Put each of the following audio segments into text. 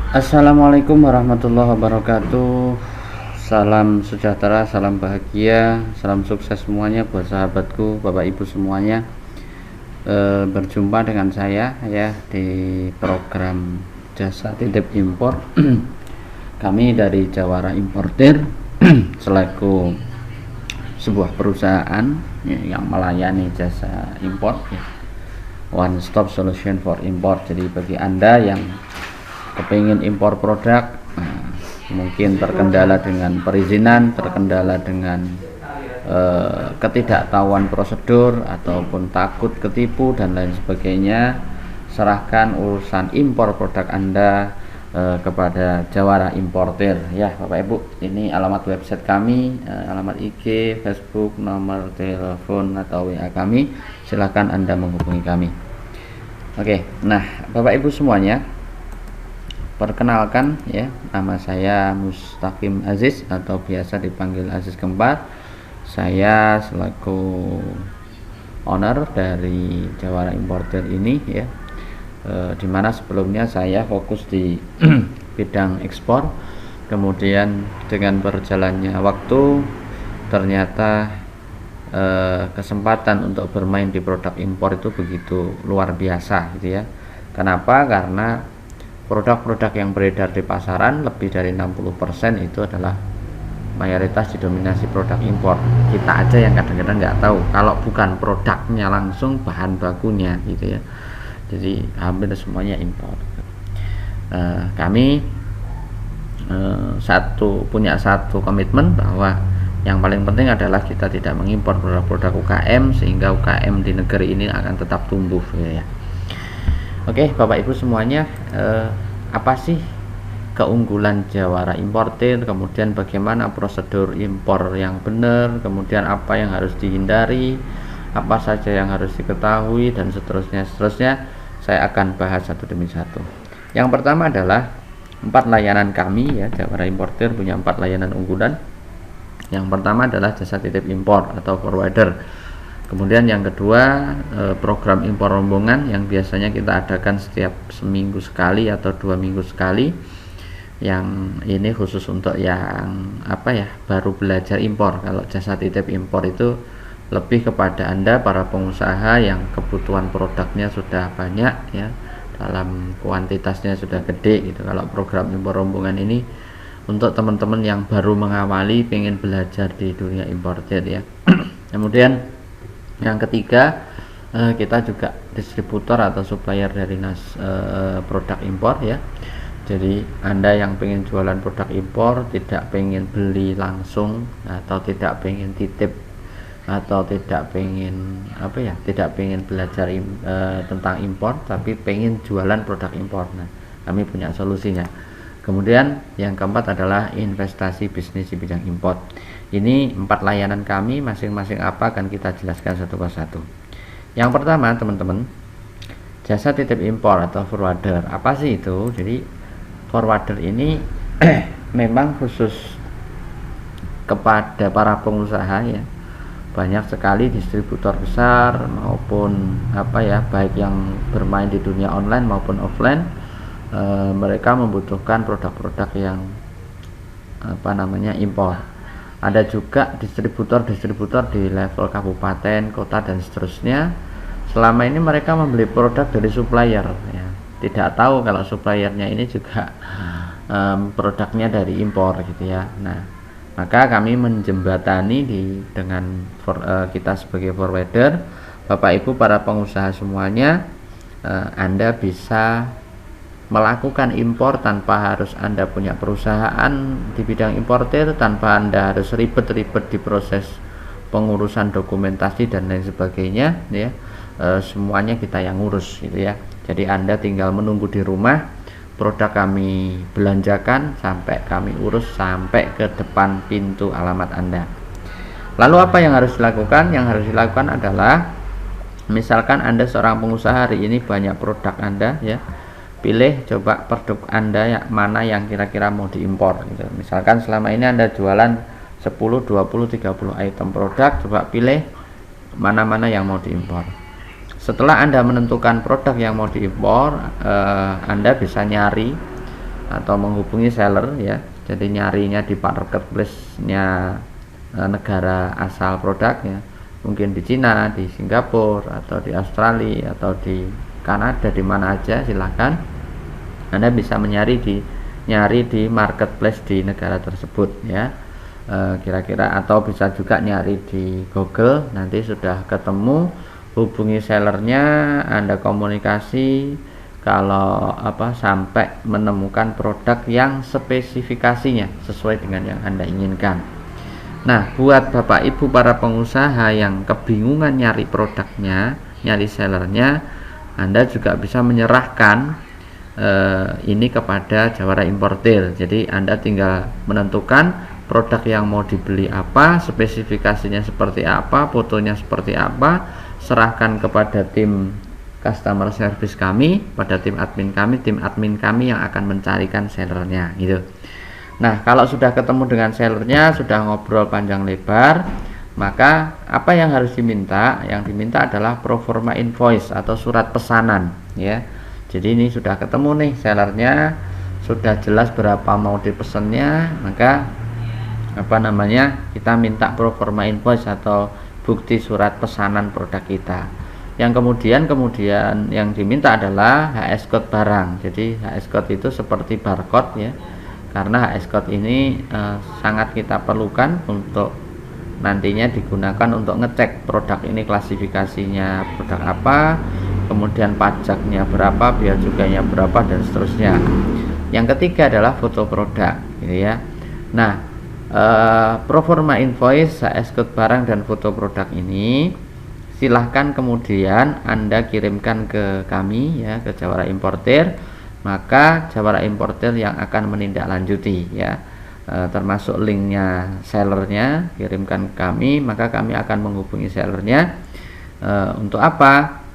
Assalamualaikum warahmatullahi wabarakatuh. Salam sejahtera, salam bahagia, salam sukses semuanya buat sahabatku, Bapak Ibu semuanya. Berjumpa dengan saya ya di program jasa titip impor. Kami dari Jawara Importer selaku sebuah perusahaan yang melayani jasa impor ya. One stop solution for import. Jadi bagi Anda yang kepingin impor produk, mungkin terkendala dengan perizinan, terkendala dengan ketidaktahuan prosedur ataupun takut ketipu dan lain sebagainya, serahkan urusan impor produk Anda kepada Jawara Importer ya Bapak Ibu. Ini alamat website kami, alamat IG, Facebook, nomor telepon atau WA kami. Silahkan Anda menghubungi kami. Oke, nah Bapak Ibu semuanya, perkenalkan ya, nama saya Mustaqim Aziz atau biasa dipanggil Aziz Kempar. Saya selaku owner dari Jawara Importer ini ya, dimana sebelumnya saya fokus di bidang ekspor. Kemudian dengan berjalannya waktu ternyata kesempatan untuk bermain di produk impor itu begitu luar biasa gitu ya. Kenapa? Karena produk-produk yang beredar di pasaran lebih dari 60% itu adalah mayoritas didominasi produk impor. Kita aja yang kadang-kadang nggak tahu kalau bukan produknya langsung, bahan bakunya gitu ya. Jadi hampir semuanya impor. Kami punya satu komitmen bahwa yang paling penting adalah kita tidak mengimpor produk-produk UKM, sehingga UKM di negeri ini akan tetap tumbuh ya. Oke Bapak Ibu semuanya, apa sih keunggulan Jawara Importer, kemudian bagaimana prosedur impor yang benar, kemudian apa yang harus dihindari, apa saja yang harus diketahui, dan seterusnya saya akan bahas satu demi satu. Yang pertama adalah 4 layanan kami ya. Jawara Importer punya 4 layanan unggulan. Yang pertama adalah jasa titip impor atau forwarder. Kemudian yang kedua, program impor rombongan yang biasanya kita adakan setiap seminggu sekali atau 2 minggu sekali. Yang ini khusus untuk yang baru belajar impor. Kalau jasa titip impor itu lebih kepada Anda para pengusaha yang kebutuhan produknya sudah banyak ya, dalam kuantitasnya sudah gede gitu. Kalau program impor rombongan ini untuk teman-teman yang baru mengawali, pengen belajar di dunia importer ya. Kemudian yang ketiga, kita juga distributor atau supplier dari produk impor ya. Jadi Anda yang pengen jualan produk impor, tidak pengen beli langsung atau tidak pengen titip atau tidak pengen tidak pengen belajar tentang impor, tapi pengen jualan produk impor. Nah, kami punya solusinya. Kemudian yang keempat adalah investasi bisnis di bidang impor. Ini 4 layanan kami, masing-masing apa akan kita jelaskan satu persatu. Yang pertama teman-teman, jasa titip impor atau forwarder. Apa sih itu? Jadi forwarder ini memang khusus kepada para pengusaha ya. Banyak sekali distributor besar maupun baik yang bermain di dunia online maupun offline. Mereka membutuhkan produk-produk yang impor. Ada juga distributor di level kabupaten, kota, dan seterusnya. Selama ini mereka membeli produk dari supplier ya. Tidak tahu kalau suppliernya ini juga produknya dari impor gitu ya. Nah, maka kami menjembatani dengan kita sebagai forwarder. Bapak Ibu para pengusaha semuanya, Anda bisa melakukan impor tanpa harus Anda punya perusahaan di bidang importer, tanpa Anda harus ribet-ribet di proses pengurusan dokumentasi dan lain sebagainya ya. Semuanya kita yang ngurus gitu ya. Jadi Anda tinggal menunggu di rumah, produk kami belanjakan sampai kami urus sampai ke depan pintu alamat Anda. Lalu apa yang harus dilakukan? Yang harus dilakukan adalah, misalkan Anda seorang pengusaha, hari ini banyak produk Anda ya, pilih coba produk Anda mana yang kira-kira mau diimpor gitu. Misalkan selama ini Anda jualan 10, 20, 30 item produk, coba pilih mana-mana yang mau diimpor. Setelah Anda menentukan produk yang mau diimpor, Anda bisa nyari atau menghubungi seller ya. Jadi nyarinya di marketplace-nya negara asal produknya, mungkin di Cina, di Singapura, atau di Australia, atau di Kanada, di mana aja silahkan. Anda bisa nyari di marketplace di negara tersebut ya, kira-kira, atau bisa juga nyari di Google. Nanti sudah ketemu, hubungi sellernya, Anda komunikasi. Kalau sampai menemukan produk yang spesifikasinya sesuai dengan yang Anda inginkan. Nah, buat Bapak Ibu para pengusaha yang kebingungan nyari produknya, nyari sellernya, Anda juga bisa menyerahkan ini kepada Jawara Importir. Jadi Anda tinggal menentukan produk yang mau dibeli apa, spesifikasinya seperti apa, fotonya seperti apa, serahkan kepada tim customer service kami, pada tim admin kami yang akan mencarikan sellernya gitu. Nah, kalau sudah ketemu dengan sellernya, sudah ngobrol panjang lebar, maka apa yang harus diminta? Yang diminta adalah proforma invoice atau surat pesanan ya. Jadi ini sudah ketemu nih sellernya, sudah jelas berapa mau dipesannya, maka kita minta proforma invoice atau bukti surat pesanan produk kita. Yang kemudian yang diminta adalah HS code barang. Jadi HS code itu seperti barcode ya, karena HS code ini sangat kita perlukan untuk nantinya digunakan untuk ngecek produk ini klasifikasinya produk apa, kemudian pajaknya berapa, bea cukainya berapa, dan seterusnya. Yang ketiga adalah foto produk gitu ya. Nah, proforma invoice, HS code barang, dan foto produk ini silahkan kemudian Anda kirimkan ke kami ya, ke Jawara Importir. Maka Jawara Importir yang akan menindaklanjuti ya, termasuk linknya sellernya, kirimkan ke kami, maka kami akan menghubungi sellernya. Untuk apa?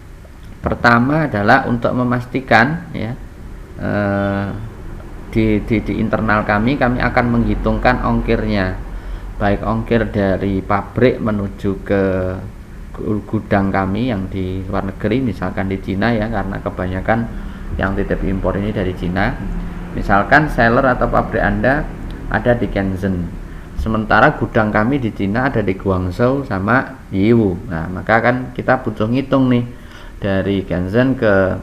Pertama adalah untuk memastikan ya, di internal kami akan menghitungkan ongkirnya, baik ongkir dari pabrik menuju ke gudang kami yang di luar negeri, misalkan di Cina ya, karena kebanyakan yang titip impor ini dari Cina. Misalkan seller atau pabrik Anda ada di Shenzhen, sementara gudang kami di Cina ada di Guangzhou sama Yiwu. Nah, maka kan kita butuh ngitung nih, dari Shenzhen ke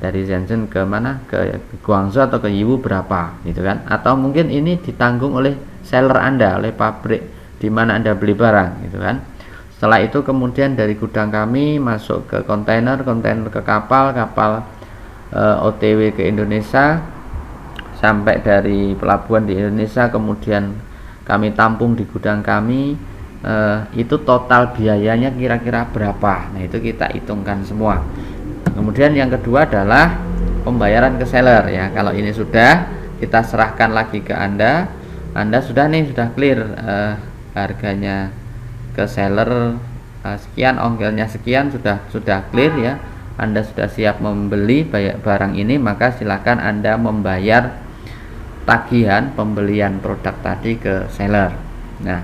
dari Shenzhen ke mana, ke Guangzhou atau ke Yiwu berapa gitu kan. Atau mungkin ini ditanggung oleh seller Anda, oleh pabrik di mana Anda beli barang gitu kan. Setelah itu kemudian dari gudang kami masuk ke kontainer ke kapal OTW ke Indonesia, sampai dari pelabuhan di Indonesia kemudian kami tampung di gudang kami. Itu total biayanya kira-kira berapa. Nah, itu kita hitungkan semua. Kemudian yang kedua adalah pembayaran ke seller ya. Kalau ini sudah kita serahkan lagi ke Anda sudah clear, harganya ke seller sekian, ongkirnya sekian, sudah clear ya, Anda sudah siap membeli barang ini, maka silakan Anda membayar tagihan pembelian produk tadi ke seller. Nah,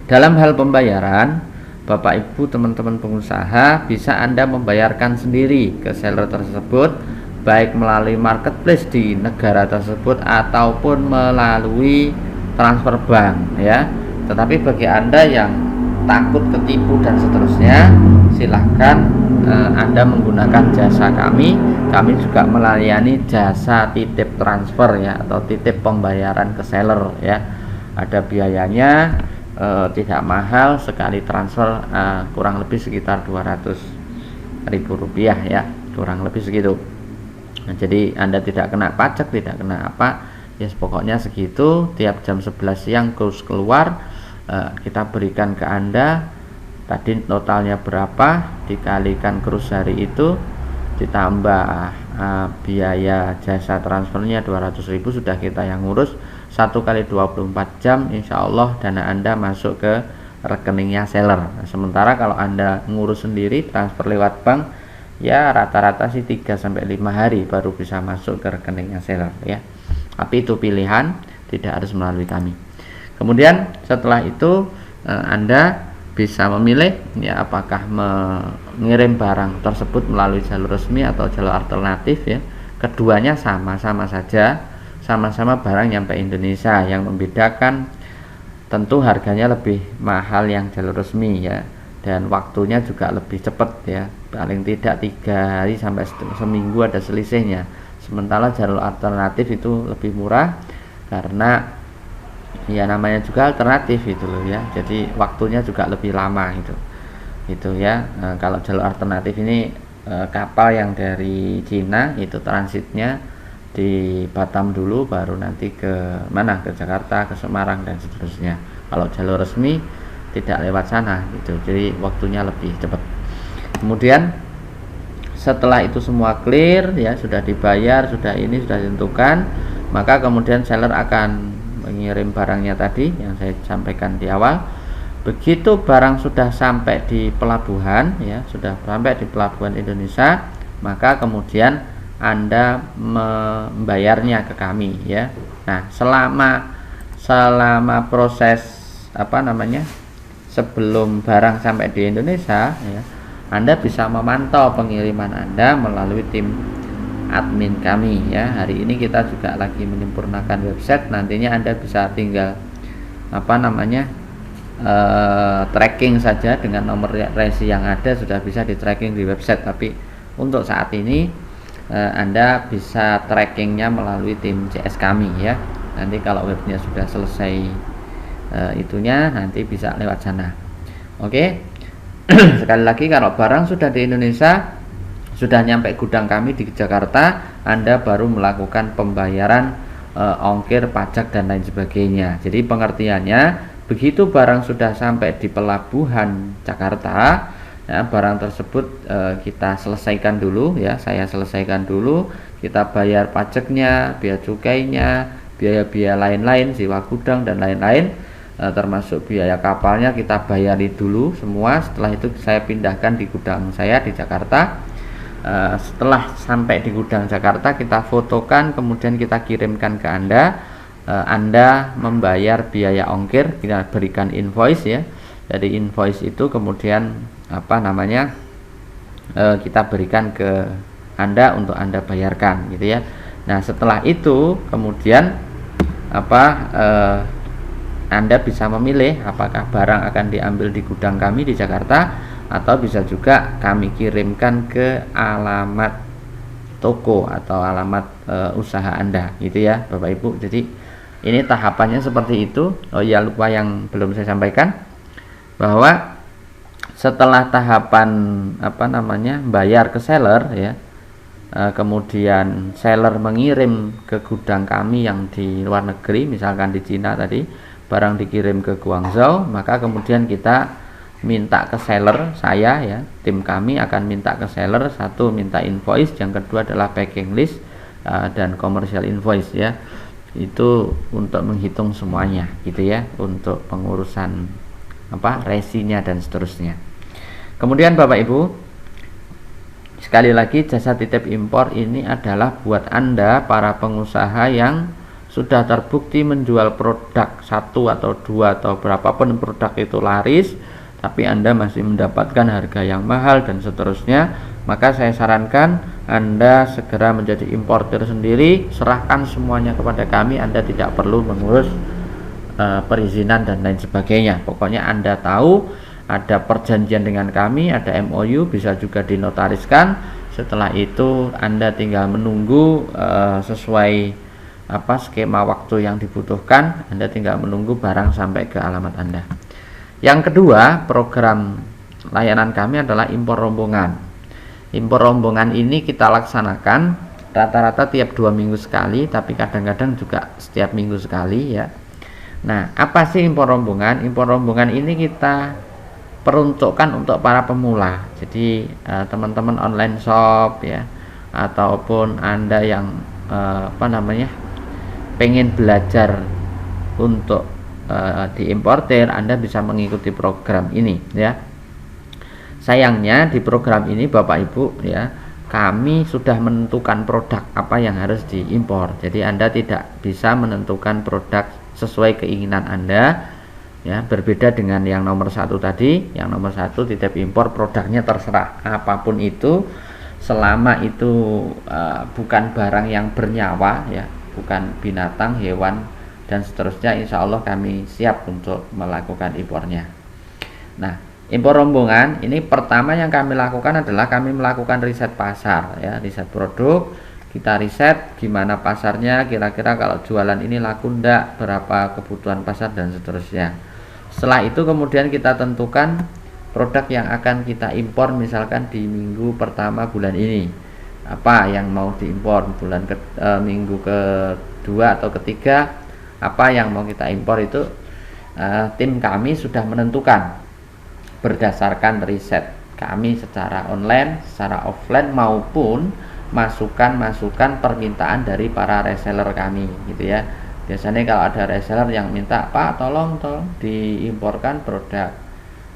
dalam hal pembayaran, Bapak Ibu teman-teman pengusaha bisa Anda membayarkan sendiri ke seller tersebut, baik melalui marketplace di negara tersebut ataupun melalui transfer bank ya. Tetapi bagi Anda yang takut ketipu dan seterusnya, silahkan Anda menggunakan jasa kami juga melayani jasa titip transfer ya, atau titip pembayaran ke seller ya. Ada biayanya, tidak mahal, sekali transfer kurang lebih sekitar Rp200.000 ya, kurang lebih segitu. Nah, jadi Anda tidak kena pajak, tidak kena apa ya, pokoknya segitu. Tiap jam 11 siang terus keluar, kita berikan ke Anda tadi totalnya berapa, dikalikan krus hari itu, ditambah biaya jasa transfernya 200.000, sudah kita yang ngurus. 1 kali 24 jam insya Allah dana Anda masuk ke rekeningnya seller. Nah, sementara kalau Anda ngurus sendiri, transfer lewat bank, ya rata-rata sih 3-5 hari baru bisa masuk ke rekeningnya seller ya. Tapi itu pilihan, tidak harus melalui kami. Kemudian setelah itu Anda bisa memilih ya, apakah mengirim barang tersebut melalui jalur resmi atau jalur alternatif ya. keduanya sama-sama saja, sama-sama barang nyampe Indonesia. Yang membedakan tentu harganya lebih mahal yang jalur resmi ya, dan waktunya juga lebih cepat ya, paling tidak 3 hari sampai seminggu ada selisihnya. Sementara jalur alternatif itu lebih murah karena ya namanya juga alternatif itu loh ya, jadi waktunya juga lebih lama gitu ya. Kalau jalur alternatif ini kapal yang dari Cina itu transitnya di Batam dulu, baru nanti ke mana, ke Jakarta, ke Semarang dan seterusnya. Kalau jalur resmi tidak lewat sana gitu, jadi waktunya lebih cepat. Kemudian setelah itu semua clear ya, sudah dibayar, sudah ditentukan, maka kemudian seller akan mengirim barangnya tadi yang saya sampaikan di awal. Begitu barang sudah sampai di pelabuhan ya, sudah sampai di pelabuhan Indonesia, maka kemudian Anda membayarnya ke kami ya. Nah, selama proses sebelum barang sampai di Indonesia ya, Anda bisa memantau pengiriman Anda melalui tim admin kami ya. Hari ini kita juga lagi menyempurnakan website, nantinya Anda bisa tinggal tracking saja dengan nomor resi yang ada, sudah bisa di tracking di website. Tapi untuk saat ini Anda bisa trackingnya melalui tim CS kami ya. Nanti kalau webnya sudah selesai itunya, nanti bisa lewat sana. Oke. Sekali lagi, kalau barang sudah di Indonesia, sudah nyampe gudang kami di Jakarta, Anda baru melakukan pembayaran ongkir, pajak dan lain sebagainya. Jadi pengertiannya, begitu barang sudah sampai di pelabuhan Jakarta ya, barang tersebut kita selesaikan dulu ya, saya selesaikan dulu, kita bayar pajaknya, biaya cukainya, biaya-biaya lain-lain, sewa gudang dan lain-lain, termasuk biaya kapalnya kita bayari dulu semua. Setelah itu saya pindahkan di gudang saya di Jakarta. Setelah sampai di gudang Jakarta, kita fotokan, kemudian kita kirimkan ke Anda. Anda membayar biaya ongkir, kita berikan invoice ya. Jadi invoice itu kemudian kita berikan ke Anda untuk Anda bayarkan gitu ya. Nah, setelah itu kemudian Anda bisa memilih apakah barang akan diambil di gudang kami di Jakarta, atau bisa juga kami kirimkan ke alamat toko atau alamat usaha Anda gitu ya Bapak Ibu. Jadi ini tahapannya seperti itu. Oh ya, lupa yang belum saya sampaikan, bahwa setelah tahapan bayar ke seller ya, kemudian seller mengirim ke gudang kami yang di luar negeri, misalkan di Cina tadi, barang dikirim ke Guangzhou, maka kemudian kita minta ke seller, saya ya, tim kami akan minta ke seller, satu minta invoice, yang kedua adalah packing list dan commercial invoice ya. Itu untuk menghitung semuanya gitu ya, untuk pengurusan resinya dan seterusnya. Kemudian Bapak Ibu, sekali lagi, jasa titip impor ini adalah buat Anda para pengusaha yang sudah terbukti menjual produk 1 atau 2 atau berapapun produk itu laris, tapi Anda masih mendapatkan harga yang mahal dan seterusnya. Maka saya sarankan Anda segera menjadi importer sendiri, serahkan semuanya kepada kami. Anda tidak perlu mengurus perizinan dan lain sebagainya. Pokoknya Anda tahu ada perjanjian dengan kami, ada MOU, bisa juga dinotariskan. Setelah itu Anda tinggal menunggu sesuai skema waktu yang dibutuhkan. Anda tinggal menunggu barang sampai ke alamat Anda. Yang kedua, program layanan kami adalah impor rombongan. Impor rombongan ini kita laksanakan rata-rata tiap 2 minggu sekali, tapi kadang-kadang juga setiap minggu sekali ya. Nah, apa sih impor rombongan? Impor rombongan ini kita peruntukkan untuk para pemula. Jadi teman-teman online shop ya, ataupun Anda yang pengen belajar untuk diimportir, Anda bisa mengikuti program ini ya. Sayangnya di program ini Bapak Ibu ya, kami sudah menentukan produk apa yang harus diimpor. Jadi Anda tidak bisa menentukan produk sesuai keinginan Anda ya, berbeda dengan yang nomor 1 tadi. Yang nomor 1 titip impor, produknya terserah apapun itu, selama itu bukan barang yang bernyawa ya, bukan binatang, hewan dan seterusnya, insya Allah kami siap untuk melakukan impornya. Nah, impor rombongan ini pertama yang kami lakukan adalah kami melakukan riset pasar ya, riset produk. Kita riset gimana pasarnya, kira-kira kalau jualan ini laku ndak, berapa kebutuhan pasar dan seterusnya. Setelah itu kemudian kita tentukan produk yang akan kita impor, misalkan di minggu pertama bulan ini apa yang mau diimpor, minggu kedua atau ketiga apa yang mau kita impor. Itu tim kami sudah menentukan berdasarkan riset kami secara online, secara offline maupun masukan permintaan dari para reseller kami gitu ya. Biasanya kalau ada reseller yang minta, Pak tolong diimporkan produk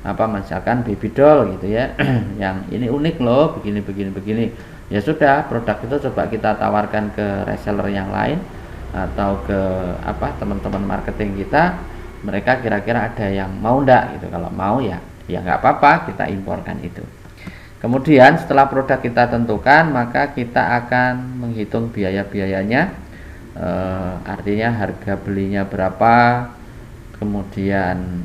apa misalkan baby doll gitu ya yang ini unik loh, begini, ya sudah, produk itu coba kita tawarkan ke reseller yang lain atau ke teman-teman marketing kita, mereka kira-kira ada yang mau ndak gitu. Kalau mau ya nggak apa-apa, kita imporkan itu. Kemudian setelah produk kita tentukan, maka kita akan menghitung biaya-biayanya, artinya harga belinya berapa, kemudian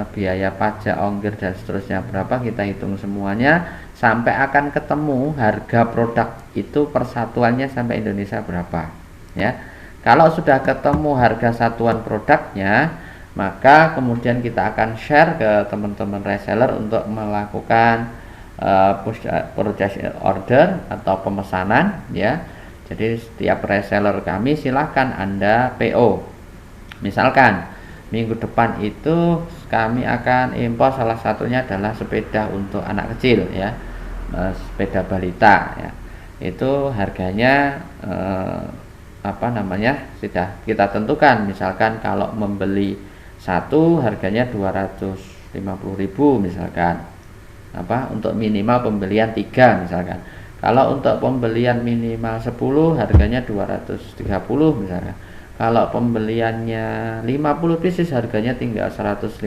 biaya pajak, ongkir dan seterusnya berapa, kita hitung semuanya sampai akan ketemu harga produk itu persatuannya sampai Indonesia berapa ya. Kalau sudah ketemu harga satuan produknya, maka kemudian kita akan share ke teman-teman reseller untuk melakukan purchase order atau pemesanan ya. Jadi setiap reseller kami silahkan Anda PO. Misalkan minggu depan itu kami akan impor, salah satunya adalah sepeda untuk anak kecil ya, sepeda balita ya. Itu harganya sudah kita tentukan. Misalkan kalau membeli satu harganya 250.000 misalkan, untuk minimal pembelian 3 misalkan. Kalau untuk pembelian minimal 10 harganya 230 misalkan. Kalau pembeliannya 50 pieces harganya tinggal 150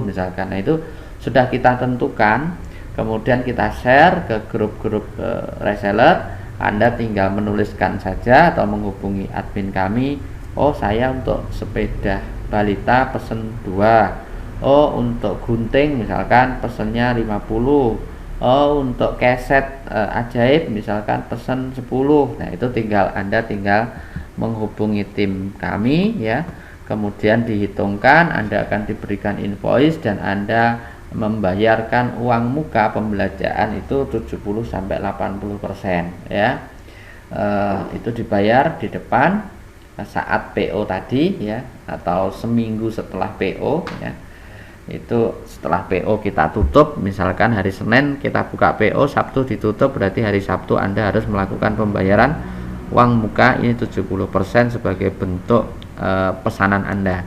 misalkan. Nah, itu sudah kita tentukan, kemudian kita share ke grup-grup reseller. Anda tinggal menuliskan saja atau menghubungi admin kami, oh saya untuk sepeda balita pesen 2, oh untuk gunting misalkan pesennya 50, oh untuk keset ajaib misalkan pesen 10. Nah, itu Anda tinggal menghubungi tim kami ya, kemudian dihitungkan, Anda akan diberikan invoice dan Anda membayarkan uang muka pembelanjaan itu 70-80% ya. Itu dibayar di depan saat PO tadi ya, atau seminggu setelah PO ya. Itu setelah PO kita tutup, misalkan hari Senin kita buka PO, Sabtu ditutup, berarti hari Sabtu Anda harus melakukan pembayaran uang muka ini 70% sebagai bentuk pesanan Anda.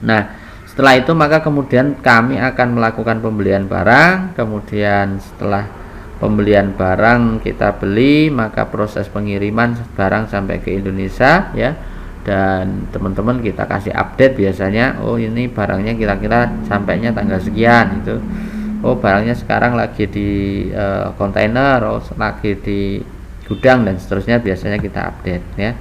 Nah, setelah itu maka kemudian kami akan melakukan pembelian barang. Kemudian setelah pembelian barang kita beli, maka proses pengiriman barang sampai ke Indonesia ya. Dan teman-teman kita kasih update biasanya, oh ini barangnya kira-kira sampainya tanggal sekian itu. Oh barangnya sekarang lagi di kontainer, oh lagi di gudang dan seterusnya, biasanya kita update ya.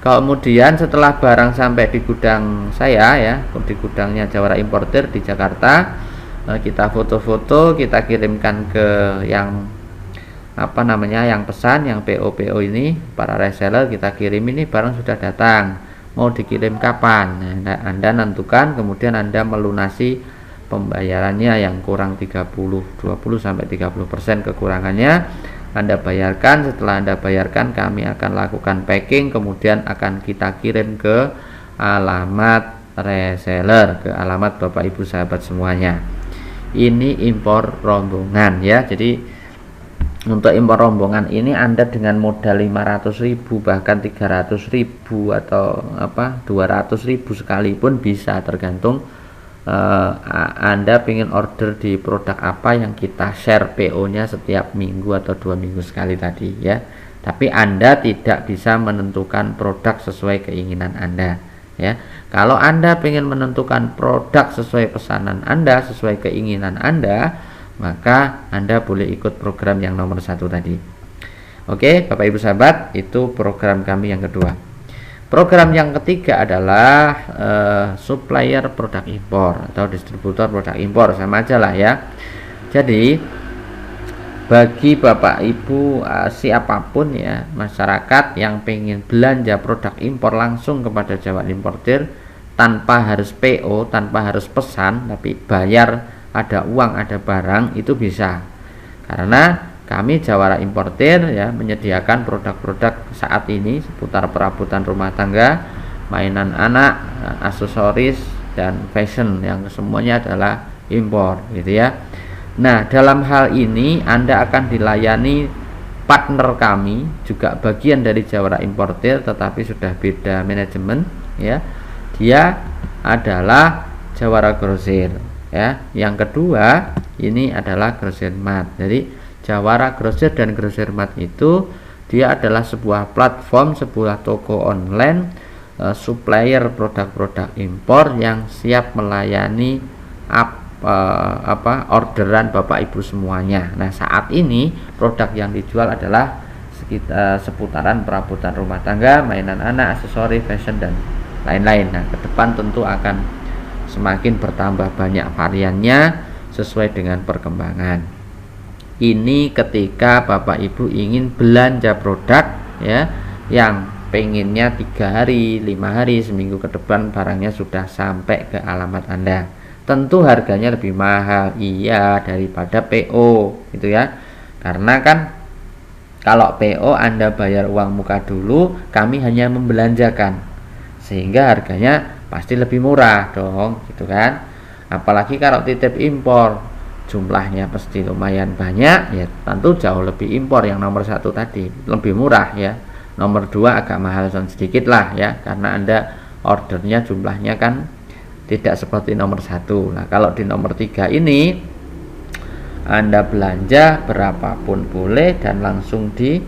Kemudian setelah barang sampai di gudang saya ya, di gudangnya Jawara Importer di Jakarta, kita foto-foto, kita kirimkan ke yang yang pesan, yang PO ini, para reseller, kita kirim ini barang sudah datang, mau dikirim kapan. Nah, Anda tentukan, kemudian Anda melunasi pembayarannya yang kurang 20-30% kekurangannya Anda bayarkan. Setelah Anda bayarkan, kami akan lakukan packing, kemudian akan kita kirim ke alamat reseller, ke alamat Bapak Ibu sahabat semuanya. Ini impor rombongan ya. Jadi untuk impor rombongan ini Anda dengan modal 500.000 bahkan 300.000 atau 200.000 sekalipun bisa, tergantung Anda ingin order di produk apa yang kita share PO-nya setiap minggu atau 2 minggu sekali tadi ya. Tapi Anda tidak bisa menentukan produk sesuai keinginan Anda ya. Kalau Anda ingin menentukan produk sesuai pesanan Anda, sesuai keinginan Anda, maka Anda boleh ikut program yang nomor 1 tadi. Oke, Bapak Ibu sahabat, itu program kami yang kedua. Program yang ketiga adalah supplier produk impor atau distributor produk impor, sama aja lah ya. Jadi bagi Bapak Ibu siapapun ya, masyarakat yang pengen belanja produk impor langsung kepada Jawara Importir tanpa harus PO, tanpa harus pesan, tapi bayar, ada uang, ada barang, itu bisa. Karena kami Jawara Importir ya menyediakan produk-produk saat ini seputar perabotan rumah tangga, mainan anak, aksesoris, dan fashion yang semuanya adalah impor gitu ya. Nah, dalam hal ini Anda akan dilayani partner kami, juga bagian dari Jawara Importir tetapi sudah beda manajemen ya. Dia adalah Jawara Grosir ya. Yang kedua ini adalah Grosir Mart. Jadi Jawara Grosir dan Grosir Mart itu dia adalah sebuah platform, sebuah toko online supplier produk-produk impor yang siap melayani orderan Bapak Ibu semuanya. Nah, saat ini produk yang dijual adalah seputaran perabotan rumah tangga, mainan anak, aksesoris, fashion, dan lain-lain. Nah, ke depan tentu akan semakin bertambah banyak variannya sesuai dengan perkembangan. Ini ketika Bapak Ibu ingin belanja produk ya, yang pengennya 3 hari, 5 hari, seminggu ke depan barangnya sudah sampai ke alamat Anda. Tentu harganya lebih mahal iya daripada PO gitu ya. Karena kan kalau PO Anda bayar uang muka dulu, kami hanya membelanjakan, sehingga harganya pasti lebih murah dong gitu kan. Apalagi kalau titip impor, jumlahnya pasti lumayan banyak ya, tentu jauh lebih impor yang nomor 1 tadi, lebih murah ya. Nomor 2 agak mahal sedikit lah ya, karena Anda ordernya jumlahnya kan tidak seperti nomor 1. Nah, kalau di nomor 3 ini Anda belanja berapapun boleh dan langsung di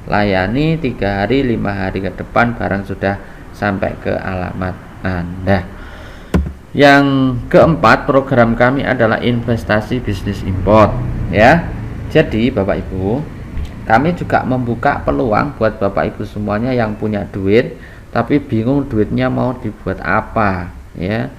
layani 3 hari, 5 hari ke depan barang sudah sampai ke alamat Anda. Yang keempat, program kami adalah investasi bisnis import ya. Jadi Bapak Ibu, kami juga membuka peluang buat Bapak Ibu semuanya yang punya duit tapi bingung duitnya mau dibuat apa ya.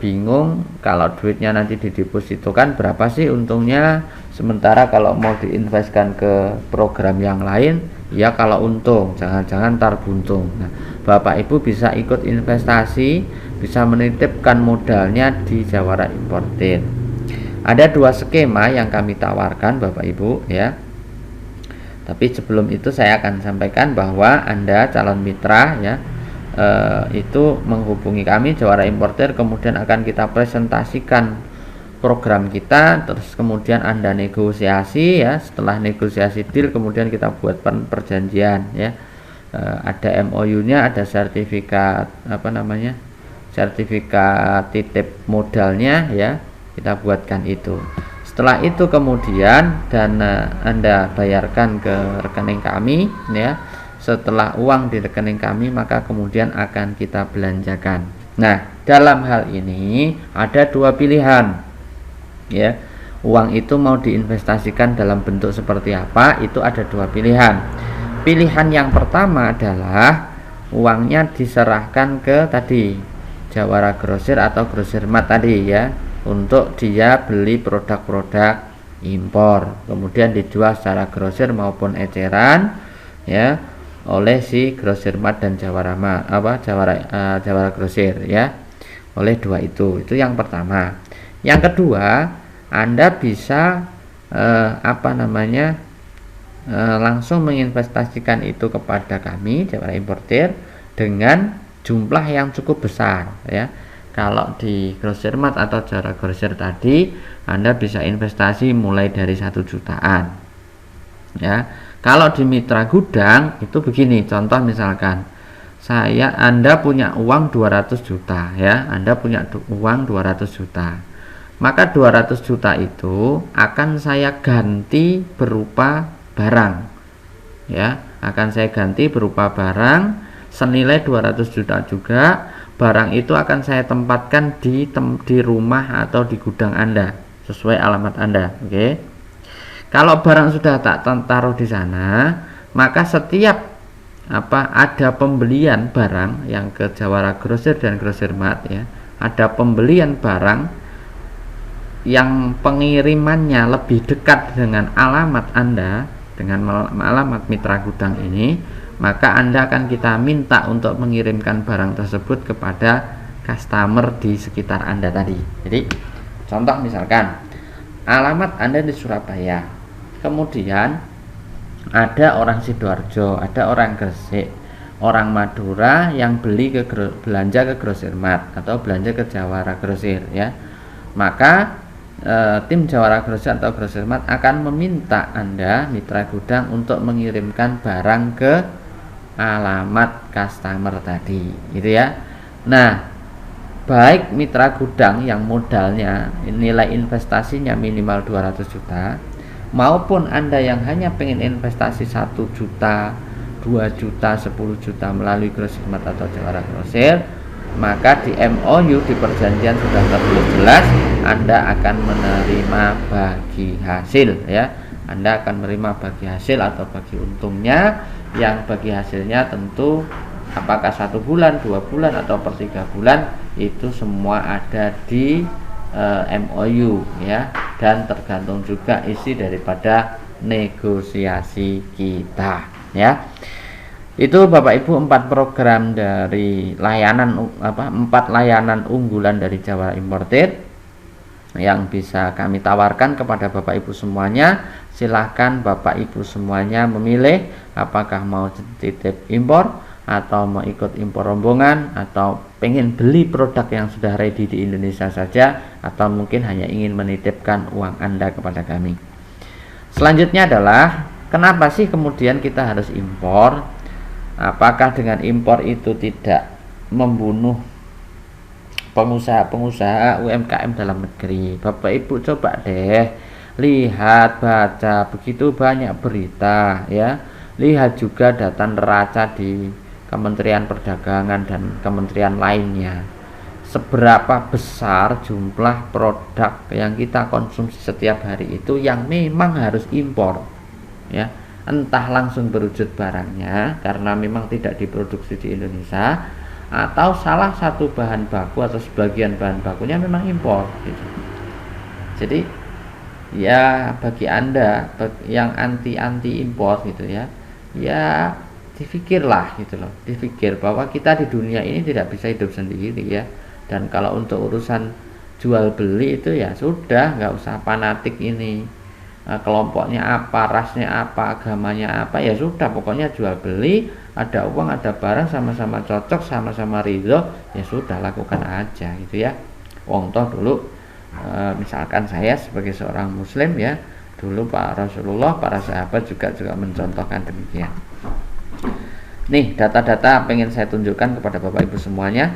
Bingung kalau duitnya nanti didepositokan berapa sih untungnya, sementara kalau mau diinvestkan ke program yang lain ya kalau untung, jangan-jangan ntar buntung. Nah, Bapak Ibu bisa ikut investasi, bisa menitipkan modalnya di Jawara Importir. Ada 2 skema yang kami tawarkan Bapak Ibu ya. Tapi sebelum itu saya akan sampaikan bahwa Anda calon mitra ya, itu menghubungi kami Jawara Importir, kemudian akan kita presentasikan program kita, terus kemudian Anda negosiasi ya. Setelah negosiasi deal, kemudian kita buat perjanjian ya. Ada MOU-nya, ada sertifikat sertifikat titip modalnya ya, kita buatkan itu. Setelah itu kemudian dana Anda bayarkan ke rekening kami ya. Setelah uang di rekening kami, maka kemudian akan kita belanjakan. Nah, dalam hal ini ada 2 pilihan ya. Uang itu mau diinvestasikan dalam bentuk seperti apa, itu ada 2 pilihan. Pilihan yang pertama adalah uangnya diserahkan ke tadi Jawara Grosir atau Grosir Mart tadi ya, untuk dia beli produk-produk impor, kemudian dijual secara grosir maupun eceran ya oleh si Grosir Mart dan Jawara Grosir ya, oleh 2 itu yang pertama. Yang kedua, Anda bisa langsung menginvestasikan itu kepada kami Jawara Importir dengan jumlah yang cukup besar ya. Kalau di Grosir Mart atau Jawara Grosir tadi, Anda bisa investasi mulai dari 1 jutaan ya. Kalau di mitra gudang itu begini, contoh misalkan Anda punya uang 200 juta ya, Anda punya uang 200 juta, maka 200 juta itu akan saya ganti berupa barang ya, akan saya ganti berupa barang senilai 200 juta juga, barang itu akan saya tempatkan di rumah atau di gudang Anda sesuai alamat Anda. Oke. Kalau barang sudah tak taruh di sana, maka setiap ada pembelian barang yang ke Jawara Grosir dan Grosir Mart ya, ada pembelian barang yang pengirimannya lebih dekat dengan alamat Anda, dengan alamat mitra gudang ini, maka Anda akan kita minta untuk mengirimkan barang tersebut kepada customer di sekitar Anda tadi. Jadi contoh misalkan alamat Anda di Surabaya, kemudian ada orang Sidoarjo, ada orang Gresik, orang Madura yang belanja ke Grosir Mart atau belanja ke Jawara Grosir ya, maka tim Jawara Grosir atau Grosir Mart akan meminta Anda mitra gudang untuk mengirimkan barang ke alamat customer tadi gitu ya. Nah, baik mitra gudang yang modalnya nilai investasinya minimal 200 juta maupun Anda yang hanya pengen investasi 1 juta, 2 juta, 10 juta melalui Grosir Mart atau Jawara Grosir, maka di MOU, di perjanjian sudah tertulis jelas Anda akan menerima bagi hasil ya. Anda akan menerima bagi hasil atau bagi untungnya, yang bagi hasilnya tentu apakah 1 bulan, 2 bulan atau per 3 bulan itu semua ada di MOU ya, dan tergantung juga isi daripada negosiasi kita ya. Itu Bapak Ibu 4 program dari layanan 4 layanan unggulan dari Jawara Imported yang bisa kami tawarkan kepada Bapak Ibu semuanya. Silahkan Bapak Ibu semuanya memilih apakah mau titip impor atau mau ikut impor rombongan, atau pengen beli produk yang sudah ready di Indonesia saja, atau mungkin hanya ingin menitipkan uang Anda kepada kami. Selanjutnya adalah kenapa sih kemudian kita harus impor? Apakah dengan impor itu tidak membunuh pengusaha-pengusaha UMKM dalam negeri? Bapak Ibu coba deh lihat, baca begitu banyak berita ya. Lihat juga data neraca di Kementerian Perdagangan dan kementerian lainnya, seberapa besar jumlah produk yang kita konsumsi setiap hari itu yang memang harus impor ya, entah langsung berwujud barangnya karena memang tidak diproduksi di Indonesia, atau salah satu bahan baku atau sebagian bahan bakunya memang impor gitu. Jadi ya bagi Anda yang anti impor gitu ya dipikirlah gitu loh, dipikir bahwa kita di dunia ini tidak bisa hidup sendiri ya. Dan kalau untuk urusan jual beli itu ya sudah, nggak usah fanatik ini kelompoknya apa, rasnya apa, agamanya apa, ya sudah pokoknya jual beli, ada uang, ada barang, sama-sama cocok, sama-sama ridho, ya sudah lakukan aja gitu ya. Wong toh dulu misalkan saya sebagai seorang muslim ya, dulu Pak Rasulullah, para sahabat juga mencontohkan demikian. Nih data-data pengen saya tunjukkan kepada Bapak Ibu semuanya.